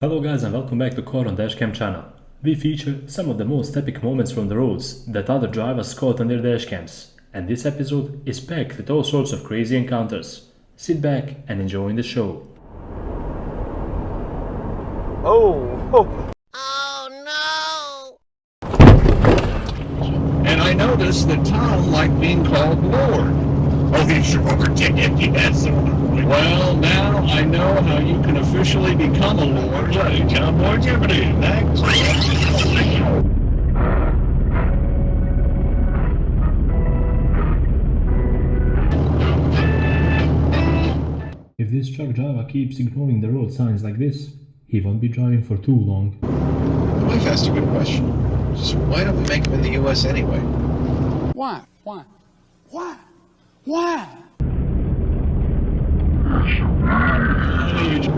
Hello guys and welcome back to Core on DashCam channel. We feature some of the most epic moments from the roads that other drivers caught on their dashcams, and this episode is packed with all sorts of crazy encounters. Sit back and enjoy the show. Oh no! And I noticed that Tom liked being called Lord. Oh, he sure did, yes. Well, now I know how you can officially become a Lord. John Lord Jeopardy, next. If this truck driver keeps ignoring the road signs like this, he won't be driving for too long. My wife asked a good question. She said, why don't we make them in the U.S. anyway? Why?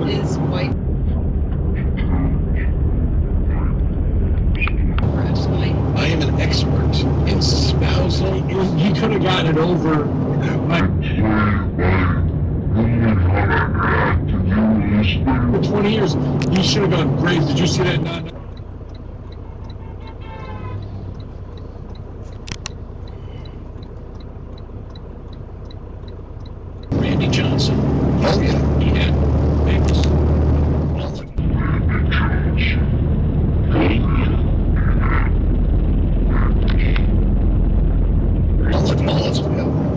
Is white I am an expert in spousal. He could have gotten it over. For 20 years, he should have gone great. Did you see that? Randy Johnson. Oh, yeah. He had famous.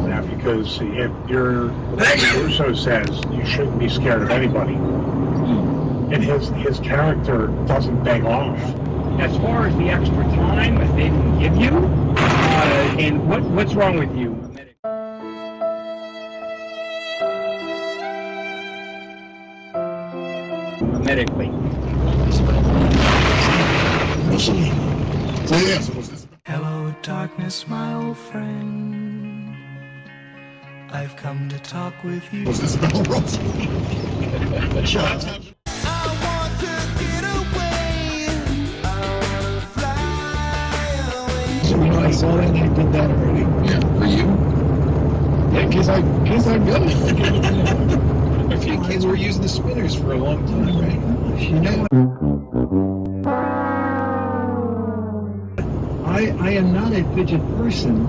Now, because if your Russo says you shouldn't be scared of anybody, and his character doesn't beg off. As far as the extra time that they didn't give you, and what's wrong with you? Medically. Hello, darkness, my old friend. I've come to talk with you. Was this Mel Ross? I saw that and I did that already. Yeah, for you? Yeah, because I know it. A few kids were using the spinners for a long time, right? You know. I am not a fidget person.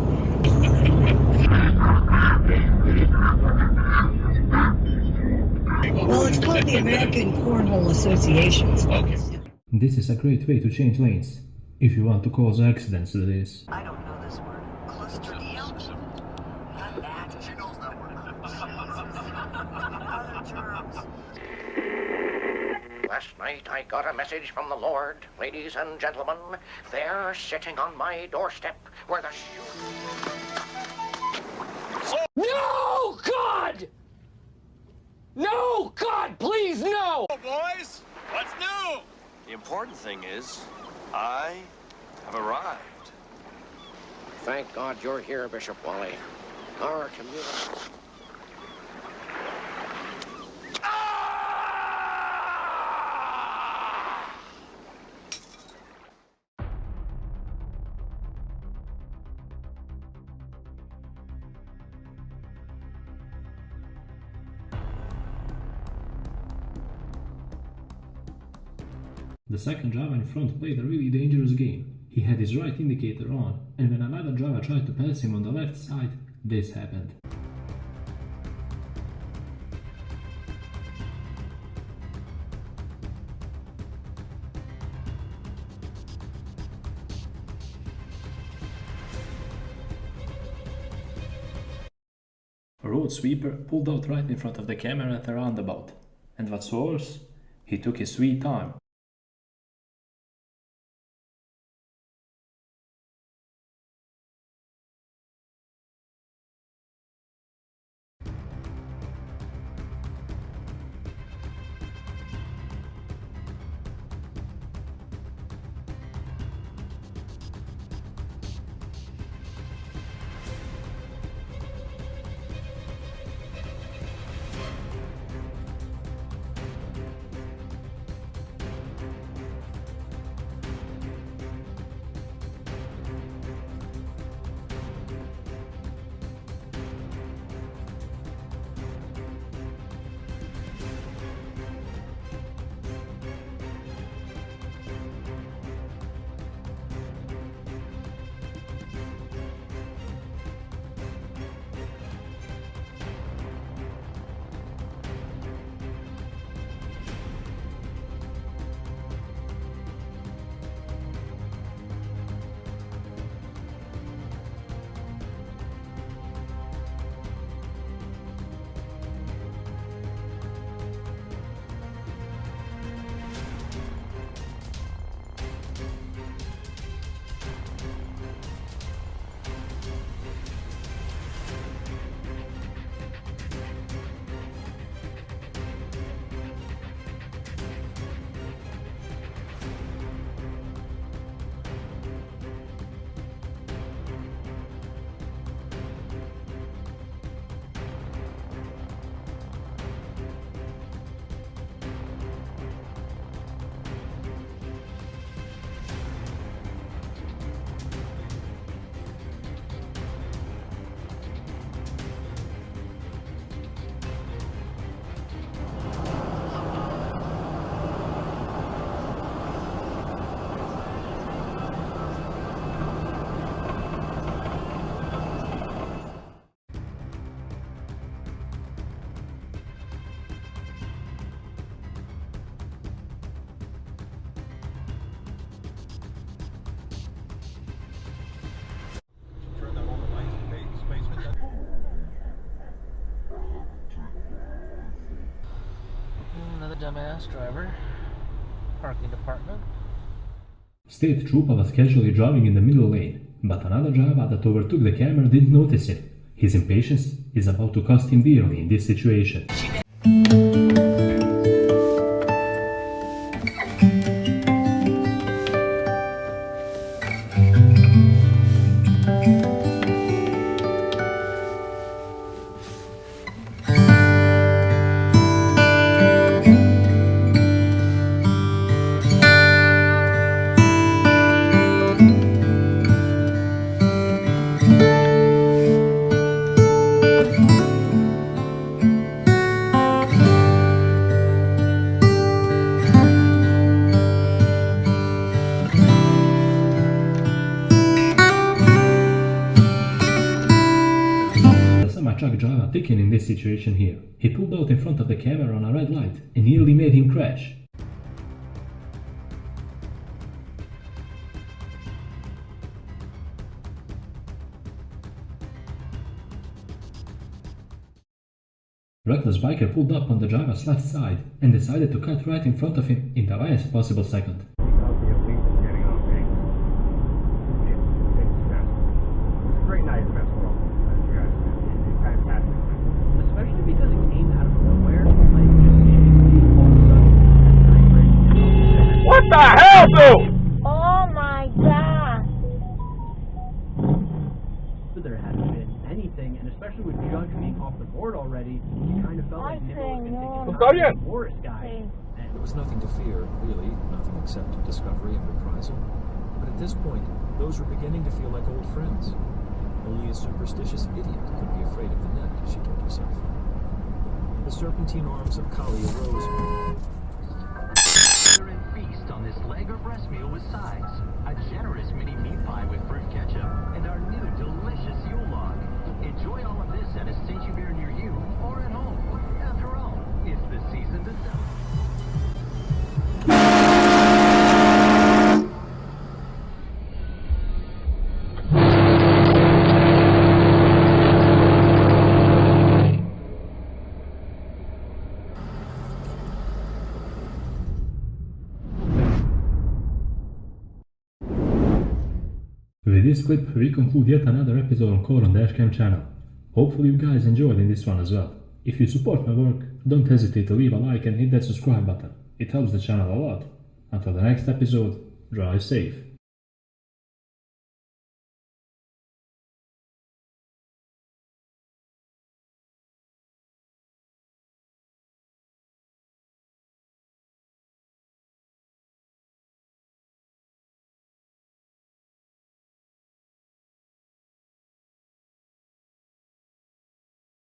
well, it's called the American Cornhole Associations. Okay. This is a great way to change lanes, if you want to cause accidents, that is. I don't know this word. Clostridium? Not that. She knows that word. Other terms. Last night I got a message from the Lord. Ladies and gentlemen, there sitting on my doorstep were the No, God! No, God, please, no! Boys, what's new? The important thing is, I have arrived. Thank God you're here, Bishop Wally. Our community. The second driver in front played a really dangerous game. He had his right indicator on, and when another driver tried to pass him on the left side, this happened. A road sweeper pulled out right in front of the camera at a roundabout, and what's worse, he took his sweet time. dumbass driver. Parking department. State trooper was casually driving in the middle lane, but another driver that overtook the camera didn't notice him. His impatience is about to cost him dearly in this situation. Truck driver Ticken in this situation here. He pulled out in front of the camera on a red light and nearly made him crash. Reckless biker pulled up on the driver's left side and decided to cut right in front of him in the last possible second. What the hell, dude? Oh my god! There hadn't been anything, and especially with Judge being off the board already, you kind of felt like Nibble was going to take a Morris guy. There was nothing to fear, really, nothing except discovery and reprisal. But at this point, those were beginning to feel like old friends. Only a superstitious idiot could be afraid of the net, she told herself. The serpentine arms of Kali arose. Feast on this leg or breast meal with sides, a generous mini meat pie with fruit ketchup, and our new delicious Yule log. Enjoy all of this at a station beer near you or at home. After all, it's the season to celebrate. With this clip, we conclude yet another episode on Core on DashCam channel. Hopefully you guys enjoyed in this one as well. If you support my work, don't hesitate to leave a like and hit that subscribe button. It helps the channel a lot. Until the next episode, drive safe.